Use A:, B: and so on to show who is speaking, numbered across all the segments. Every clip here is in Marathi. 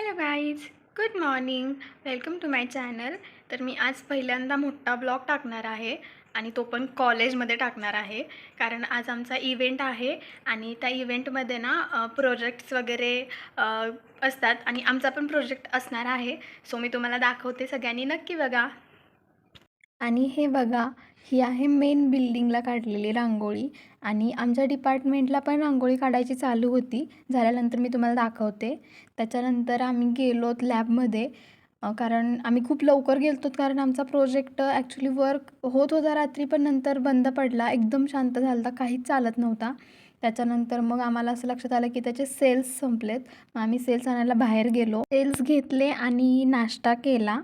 A: Hello guys, good morning. Welcome to my channel. तर मी आज पहिल्यांदा मोठा ब्लॉग टाकणार आहे आणि तो पण कॉलेजमध्ये टाकणार आहे. कारण आज आमचा इव्हेंट आहे आणि त्या इव्हेंटमध्ये ना प्रोजेक्ट्स वगैरे असतात आणि आमचा पण प्रोजेक्ट असणार आहे. सो मी तुम्हाला दाखवते, सगळ्यांनी नक्की बघा. आणि हे बघा, ही आहे मेन बिल्डिंगला काढलेली रांगोळी आणि आमच्या डिपार्टमेंटला पण रांगोळी काढायची चालू होती. झाल्यानंतर मी तुम्हाला दाखवते. त्याच्यानंतर आम्ही गेलोत लॅबमध्ये, कारण आम्ही खूप लवकर गेलो होतो, कारण आमचा प्रोजेक्ट ॲक्च्युली वर्क होत होता रात्री, पण नंतर बंद पडला. एकदम शांत झाला होता, काहीच चालत नव्हता. त्याच्यानंतर मग आम्हाला असं लक्षात आलं की त्याचे सेल्स संपलेत. मग आम्ही सेल्स आणायला बाहेर गेलो, सेल्स घेतले आणि नाश्ता केला.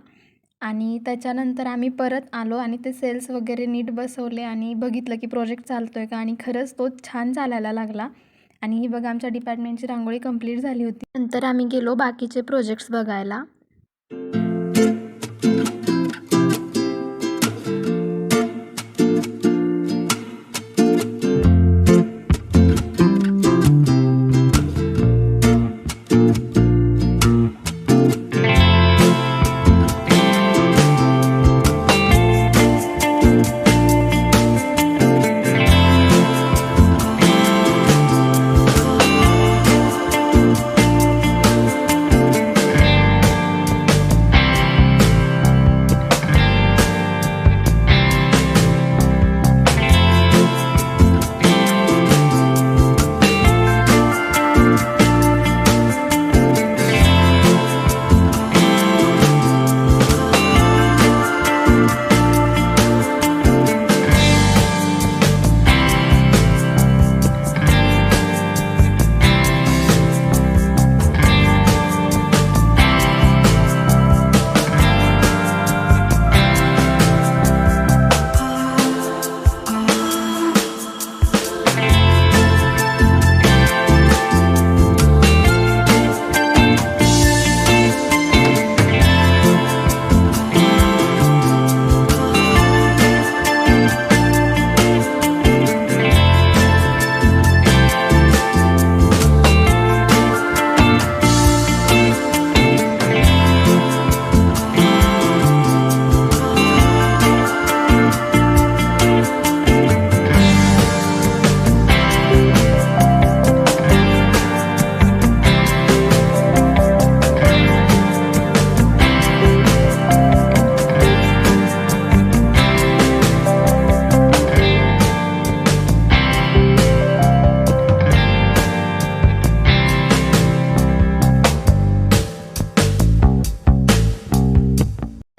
A: आणि त्याच्यानंतर आम्ही परत आलो आणि ते सेल्स वगैरे नीट बसवले आणि बघितलं की प्रोजेक्ट चालतो आहे का, आणि खरंच तो छान चालायला लागला. आणि ही बघा, आमच्या डिपार्टमेंटची रांगोळी कंप्लीट झाली होती. नंतर आम्ही गेलो बाकीचे प्रोजेक्ट्स बघायला.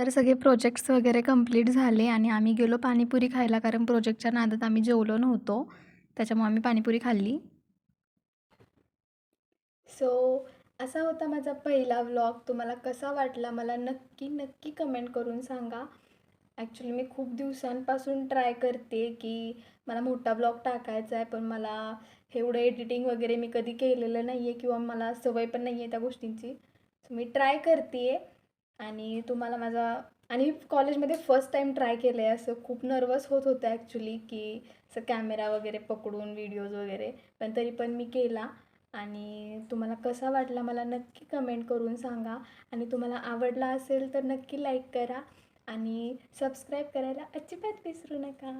A: तर सगळे प्रोजेक्ट्स वगैरे कंप्लीट झाले आणि आम्ही गेलो पाणीपुरी खायला, कारण प्रोजेक्टच्या नादात आम्ही जेवलो नव्हतो, त्याच्यामुळे आम्ही पाणीपुरी खाल्ली. सो असा होता माझा पहिला व्लॉग. तुम्हाला कसा वाटला मला नक्की नक्की कमेंट करून सांगा. ॲक्च्युली मी खूप दिवसांपासून ट्राय करते की मला मोठा ब्लॉग टाकायचा आहे, पण मला एवढं एडिटिंग वगैरे मी कधी केलेलं नाही आहे किंवा मला सवय पण नाही आहे त्या गोष्टींची. सो मी ट्राय करते आहे आणि तुम्हाला माझा, आणि कॉलेजमध्ये फर्स्ट टाईम ट्राय केलं आहे. असं खूप नर्वस होत होतं ॲक्च्युली की असं कॅमेरा वगैरे पकडून व्हिडिओज वगैरे, पण तरी पण मी केला. आणि तुम्हाला कसा वाटला मला नक्की कमेंट करून सांगा. आणि तुम्हाला आवडला असेल तर नक्की लाईक करा आणि सबस्क्राईब करायला अजिबात विसरू नका.